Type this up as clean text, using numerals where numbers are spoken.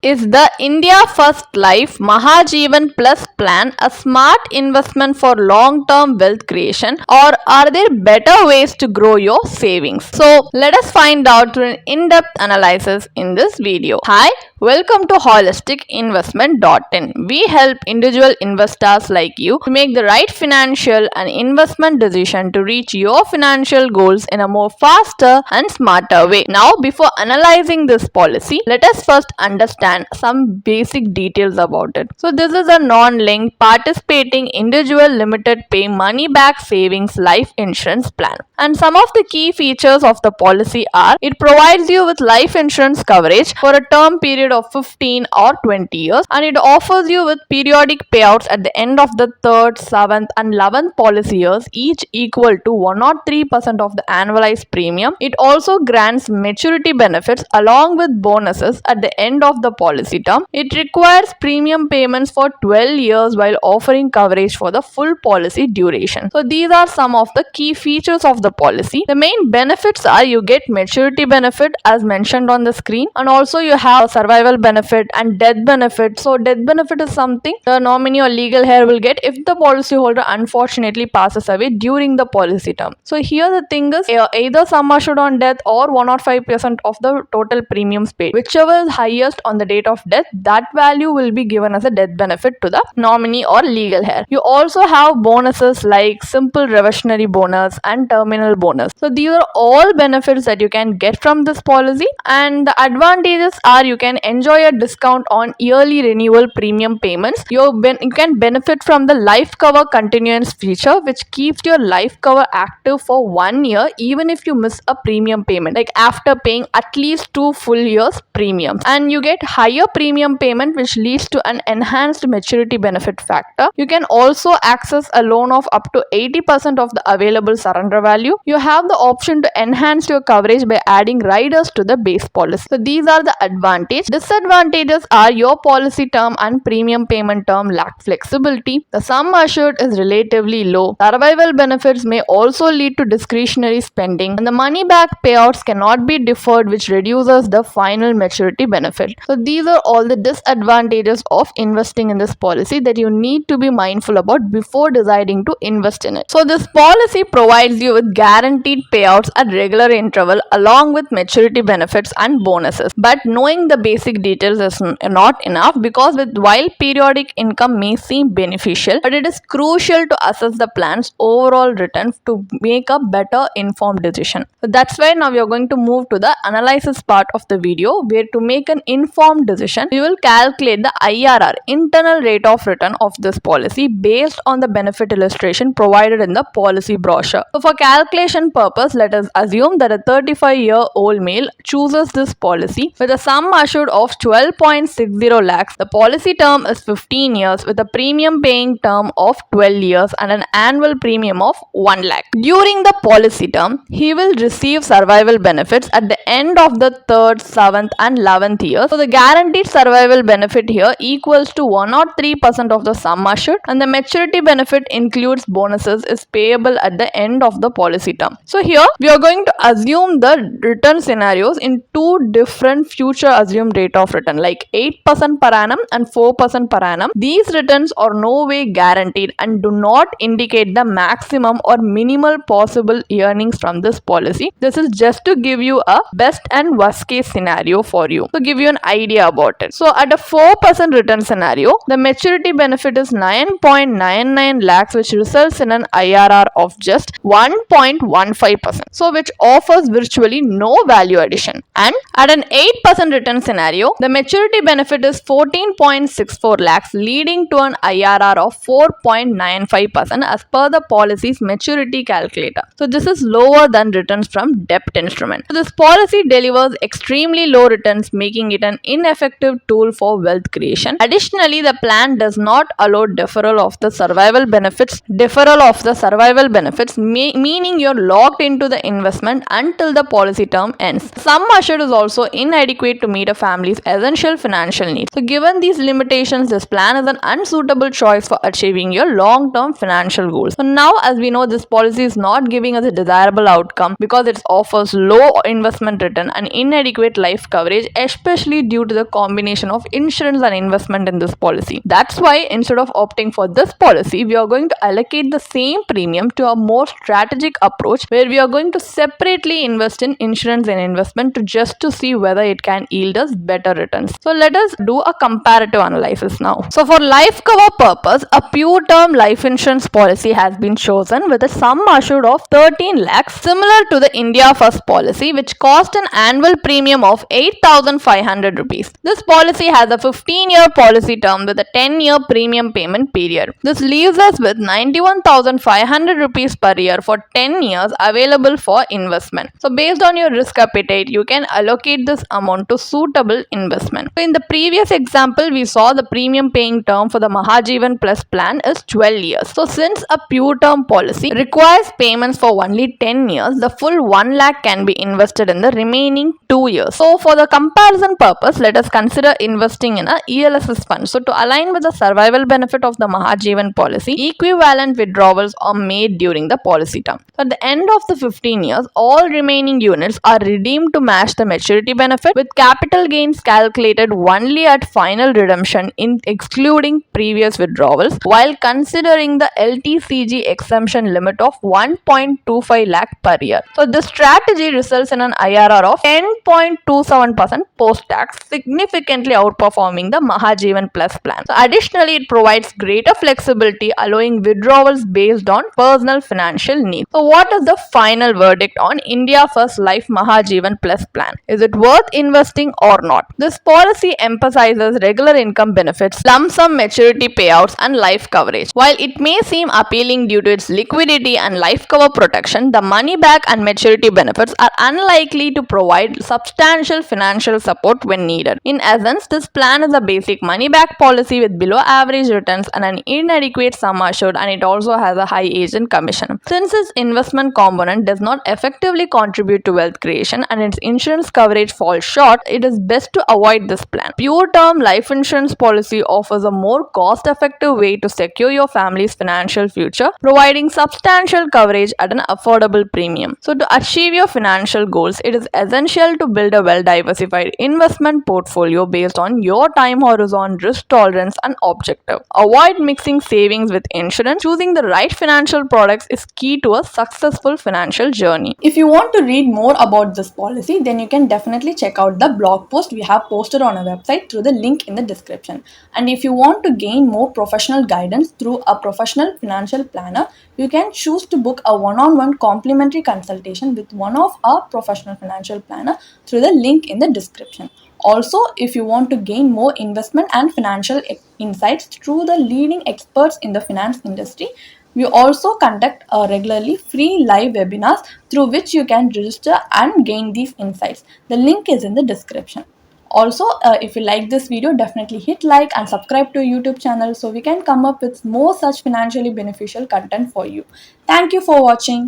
Is the India First Life Mahajeevan Plus plan a smart investment for long-term wealth creation, or are there better ways to grow your savings? So let us find out through an in-depth analysis in this video. Hi, welcome to holisticinvestment.in. We help individual investors like you to make the right financial and investment decision to reach your financial goals in a more faster and smarter way. Now, before analyzing this policy, let us first understand some basic details about it. So this is a non-linked participating individual limited pay money back savings life insurance plan. And some of the key features of the policy are: it provides you with life insurance coverage for a term period of 15 or 20 years, and it offers you with periodic payouts at the end of the 3rd, 7th and 11th policy years, each equal to 103% of the annualized premium. It also grants maturity benefits along with bonuses at the end of the policy term. It requires premium payments for 12 years while offering coverage for the full policy duration. So these are some of the key features of the policy. The main benefits are: you get maturity benefit as mentioned on the screen, and also you have a survival benefit and death benefit. So death benefit is something the nominee or legal heir will get if the policyholder unfortunately passes away during the policy term. So here the thing is, either sum assured on death or 105% of the total premiums paid, whichever is highest on the date of death, that value will be given as a death benefit to the nominee or legal heir. You also have bonuses like simple reversionary bonus and terminal bonus. So these are all benefits that you can get from this policy, and the advantages are: you can enjoy a discount on yearly renewal premium payments. You can benefit from the life cover continuance feature, which keeps your life cover active for 1 year even if you miss a premium payment, like after paying at least 2 full years premiums. And you get higher premium payment, which leads to an enhanced maturity benefit factor. You can also access a loan of up to 80% of the available surrender value. You have the option to enhance your coverage by adding riders to the base policy. So these are the advantages. Disadvantages are: your policy term and premium payment term lack flexibility. The sum assured is relatively low. Survival benefits may also lead to discretionary spending, and the money back payouts cannot be deferred, which reduces the final maturity benefit. So these are all the disadvantages of investing in this policy that you need to be mindful about before deciding to invest in it. So this policy provides you with guaranteed payouts at regular interval along with maturity benefits and bonuses. But knowing the basic details is not enough, because while periodic income may seem beneficial, but it is crucial to assess the plan's overall return to make a better informed decision. So that's why now we are going to move to the analysis part of the video, where to make an informed decision, we will calculate the IRR, internal rate of return, of this policy based on the benefit illustration provided in the policy brochure. So for calculation purpose, let us assume that a 35-year-old male chooses this policy with a sum assured of 12.60 lakhs. The policy term is 15 years with a premium paying term of 12 years and an annual premium of 1 lakh. During the policy term, he will receive survival benefits at the end of the 3rd, 7th and 11th years. So the guaranteed survival benefit here equals to 103% of the sum assured, and the maturity benefit includes bonuses is payable at the end of the policy term. So here we are going to assume the return scenarios in 2 different future assumed rate of return, like 8% per annum and 4% per annum. These returns are no way guaranteed and do not indicate the maximum or minimal possible earnings from this policy. This is just to give you a best and worst case scenario for you, to give you an idea about it. So at a 4% return scenario, the maturity benefit is 9.99 lakhs, which results in an IRR of just 1.15%, so which offers virtually no value addition. And at an 8% return scenario, the maturity benefit is 14.64 lakhs, leading to an IRR of 4.95% as per the policy's maturity calculator. So this is lower than returns from debt instrument. So this policy delivers extremely low returns, making it an ineffective tool for wealth creation. Additionally, the plan does not allow deferral of the survival benefits, meaning you're locked into the investment until the policy term ends. Sum assured is also inadequate to meet a family's essential financial needs. So given these limitations, this plan is an unsuitable choice for achieving your long-term financial goals. So now, as we know, this policy is not giving us a desirable outcome because it offers low investment return and inadequate life coverage, especially due to the combination of insurance and investment in this policy. That's why instead of opting for this policy, we are going to allocate the same premium to a more strategic approach where we are going to separately invest in insurance and investment to see whether it can yield us better returns. So let us do a comparative analysis now. So for life cover purpose, a pure term life insurance policy has been chosen with a sum assured of 13 lakhs, similar to the India First policy, which cost an annual premium of 8,500 rupees. This policy has a 15-year policy term with a 10-year premium payment period. This leaves us with 91,500 rupees per year for 10 years available for investment. So based on your risk appetite, you can allocate this amount to suitable investment. So in the previous example, we saw the premium paying term for the Mahajeevan Plus plan is 12 years. So since a pure term policy requires payments for only 10 years, the full 1 lakh can be invested in the remaining 2 years. So for the comparison purpose, let us consider investing in a ELSS fund. So to align with the survival benefit of the Mahajeevan policy, equivalent withdrawals are made during the policy term. So at the end of the 15 years, all remaining units are redeemed to match the maturity benefit, with capital gains calculated only at final redemption in excluding previous withdrawals, while considering the LTCG exemption limit of 1.25 lakh per year. So this strategy results in an IRR of 10.27% post-tax, significantly outperforming the Mahajeevan Plus plan. So additionally, it provides greater flexibility, allowing withdrawals based on personal financial needs. So what is the final verdict on India First Life Mahajeevan Plus plan? Is it worth investing or not? This policy emphasizes regular income benefits, lump sum maturity payouts, and life coverage. While it may seem appealing due to its liquidity and life cover protection, the money back and maturity benefits are unlikely to provide substantial financial support when needed. In essence, this plan is a basic money back policy with below average returns and an inadequate sum assured, and it also has a high agent commission. Since its investment component does not effectively contribute to wealth creation and its insurance coverage falls short, it is best to avoid this plan. Pure term life insurance policy offers a more cost-effective way to secure your family's financial future, providing substantial coverage at an affordable premium. So to achieve your financial goals, it is essential to build a well-diversified investment portfolio based on your time horizon, risk tolerance, and objective. Avoid mixing savings with insurance. Choosing the right financial products is key to a successful financial journey. If you want to read more about this policy, then you can definitely check out the blog post we have posted on our website through the link in the description. And if you want to gain more professional guidance through a professional financial planner, you can choose to book a one-on-one complimentary consultation with one of our professional financial planner through the link in the description. Also, if you want to gain more investment and financial insights through the leading experts in the finance industry, we also conduct regularly free live webinars through which you can register and gain these insights. The link is in the description. Also, if you like this video, definitely hit like and subscribe to our YouTube channel so we can come up with more such financially beneficial content for you. Thank you for watching.